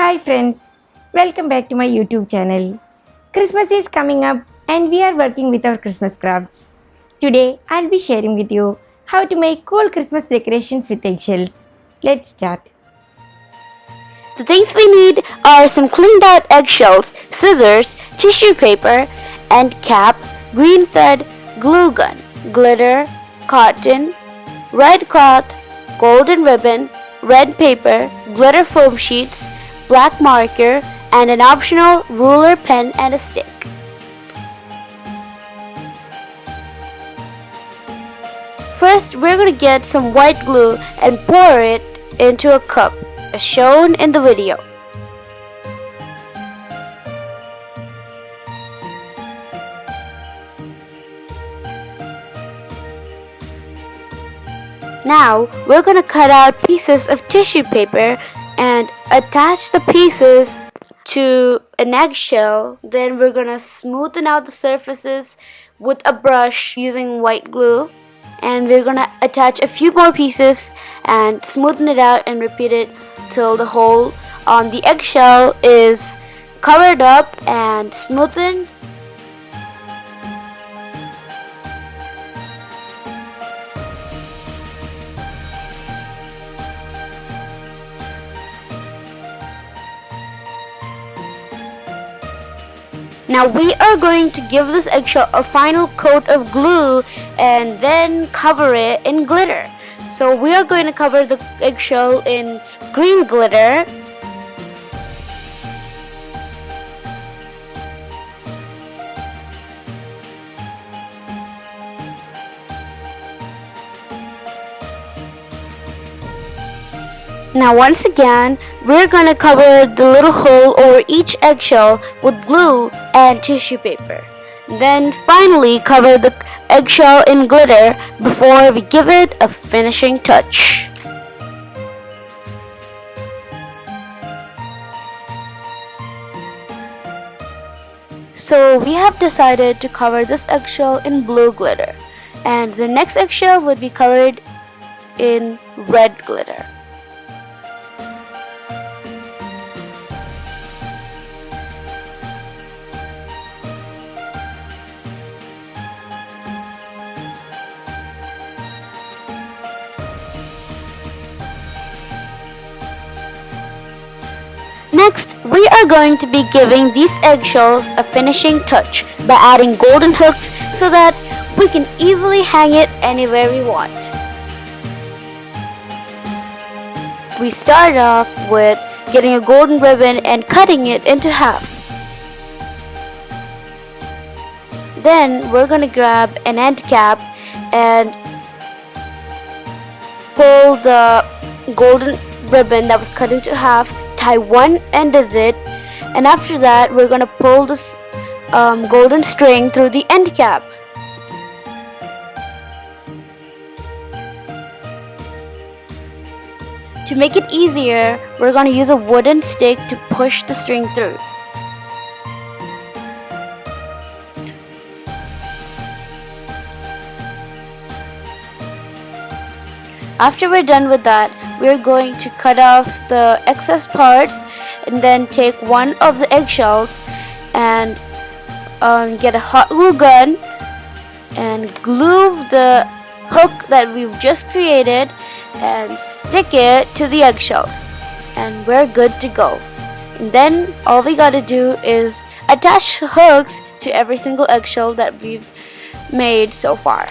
Hi friends, welcome back to my YouTube channel. Christmas is coming up and we are working with our Christmas crafts. Today I'll be sharing with you how to make cool Christmas decorations with eggshells. Let's start. The things we need are some cleaned out eggshells, scissors, tissue paper, end cap, green thread, glue gun, glitter, cotton, red cloth, golden ribbon, red paper, glitter foam sheets, black marker, and an optional ruler pen and a stick. First, we're going to get some white glue and pour it into a cup, as shown in the video. Now, we're going to cut out pieces of tissue paper and attach the pieces to an eggshell. Then we're going to smoothen out the surfaces with a brush using white glue. And we're going to attach a few more pieces and smoothen it out and repeat it till the hole on the eggshell is covered up and smoothened. Now we are going to give this eggshell a final coat of glue and then cover it in glitter. So we are going to cover the eggshell in green glitter. Now once again, we're going to cover the little hole over each eggshell with glue and tissue paper. Then finally cover the eggshell in glitter before we give it a finishing touch. So we have decided to cover this eggshell in blue glitter, and the next eggshell would be colored in red glitter. Next, we are going to be giving these eggshells a finishing touch by adding golden hooks so that we can easily hang it anywhere we want. We start off with getting a golden ribbon and cutting it into half. Then we're going to grab an end cap and pull the golden ribbon that was cut into half, tie one end of it, and after that we're going to pull this golden string through the end cap. To make it easier, we're going to use a wooden stick to push the string through. After we're done with that, we're going to cut off the excess parts and then take one of the eggshells and get a hot glue gun and glue the hook that we've just created and stick it to the eggshells, and we're good to go. And then all we gotta do is attach hooks to every single eggshell that we've made so far.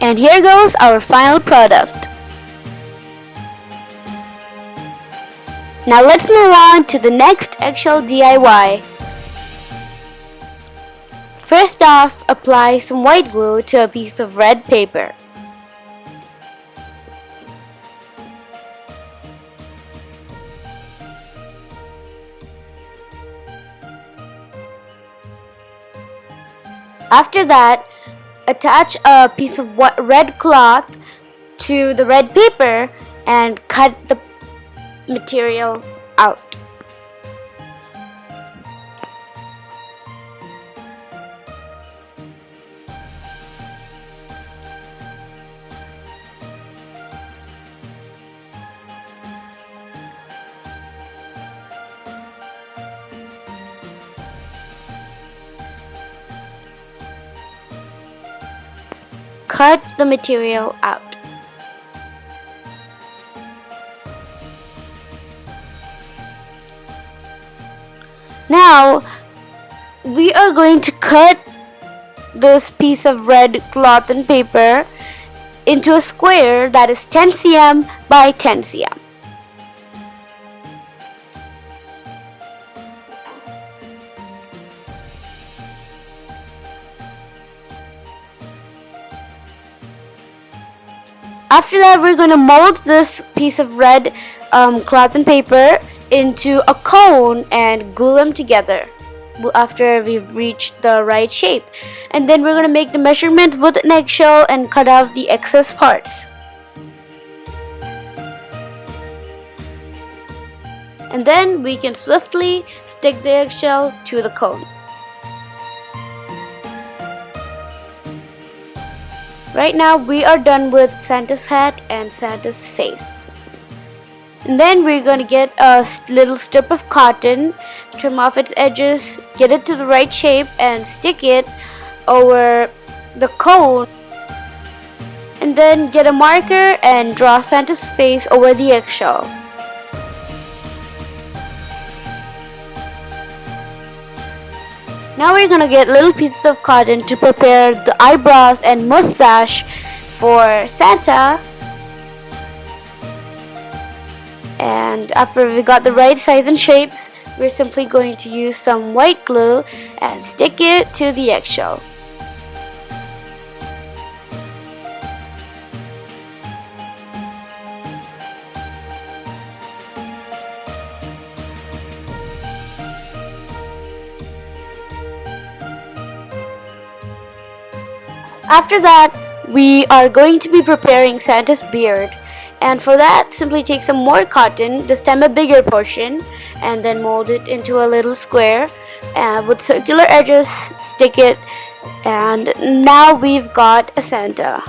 And here goes our final product. Now let's move on to the next eggshell DIY. First off, apply some white glue to a piece of red paper. After that, attach a piece of red cloth to the red paper and cut the material out. cut the material out. Now we are going to cut this piece of red cloth and paper into a square that is 10 cm by 10 cm. After that, we're going to mold this piece of red cloth and paper into a cone and glue them together after we've reached the right shape. And then we're going to make the measurement with an eggshell and cut off the excess parts. And then we can swiftly stick the eggshell to the cone. Right now we are done with Santa's hat and Santa's face. And then we're going to get a little strip of cotton, trim off its edges, get it to the right shape and stick it over the cone. And then get a marker and draw Santa's face over the eggshell. Now we're going to get little pieces of cotton to prepare the eyebrows and mustache for Santa. And after we got the right size and shapes, we're simply going to use some white glue and stick it to the eggshell. After that, we are going to be preparing Santa's beard. And for that, simply take some more cotton, this time a bigger portion, and then mold it into a little square with circular edges, stick it, and now we've got a Santa.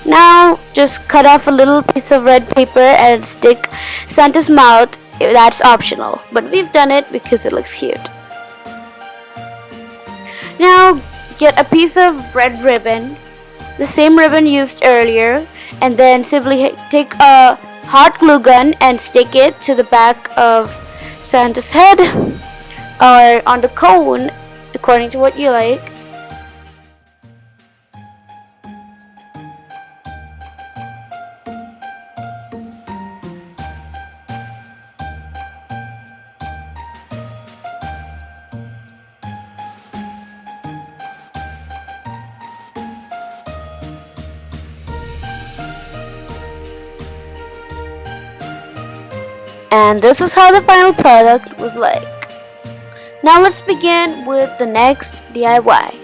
Now just cut off a little piece of red paper and stick Santa's mouth. That's optional, but we've done it because it looks cute. Now get a piece of red ribbon, the same ribbon used earlier, and then simply take a hot glue gun and stick it to the back of Santa's head or on the cone, according to what you like. And this was how the final product was like. Now let's begin with the next DIY.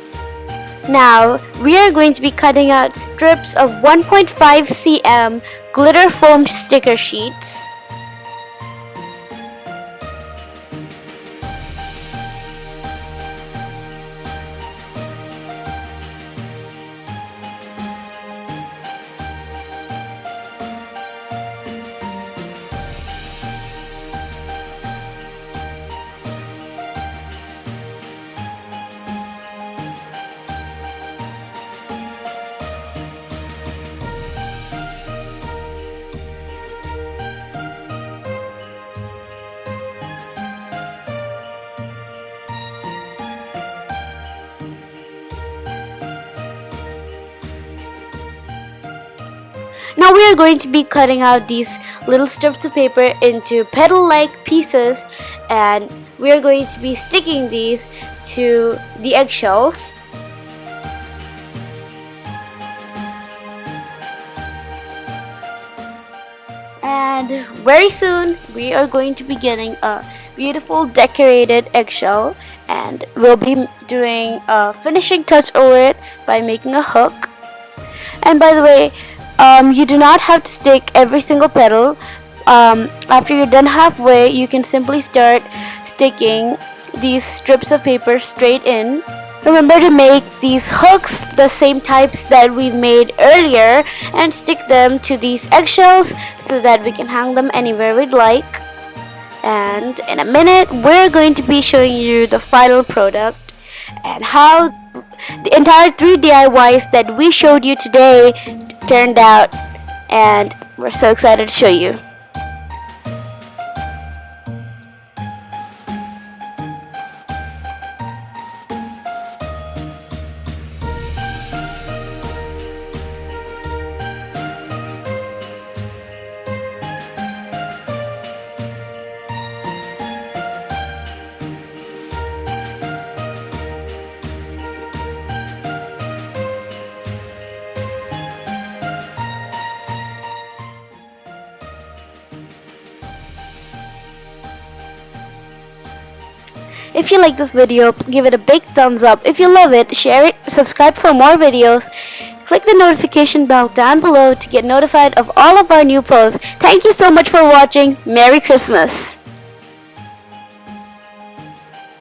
Now we are going to be cutting out strips of 1.5 cm glitter foam sticker sheets. Now we are going to be cutting out these little strips of paper into petal-like pieces, and we are going to be sticking these to the eggshells. And very soon we are going to be getting a beautiful decorated eggshell, and we'll be doing a finishing touch over it by making a hook. And by the way, you do not have to stick every single petal. After you're done halfway, you can simply start sticking these strips of paper straight in. Remember to make these hooks the same types that we made earlier and stick them to these eggshells so that we can hang them anywhere we'd like. And in a minute, we're going to be showing you the final product and how the entire 3 DIYs that we showed you today turned out, and we're so excited to show you. If you like this video, give it a big thumbs up. If you love it, share it, subscribe for more videos. Click the notification bell down below to get notified of all of our new posts. Thank you so much for watching. Merry Christmas!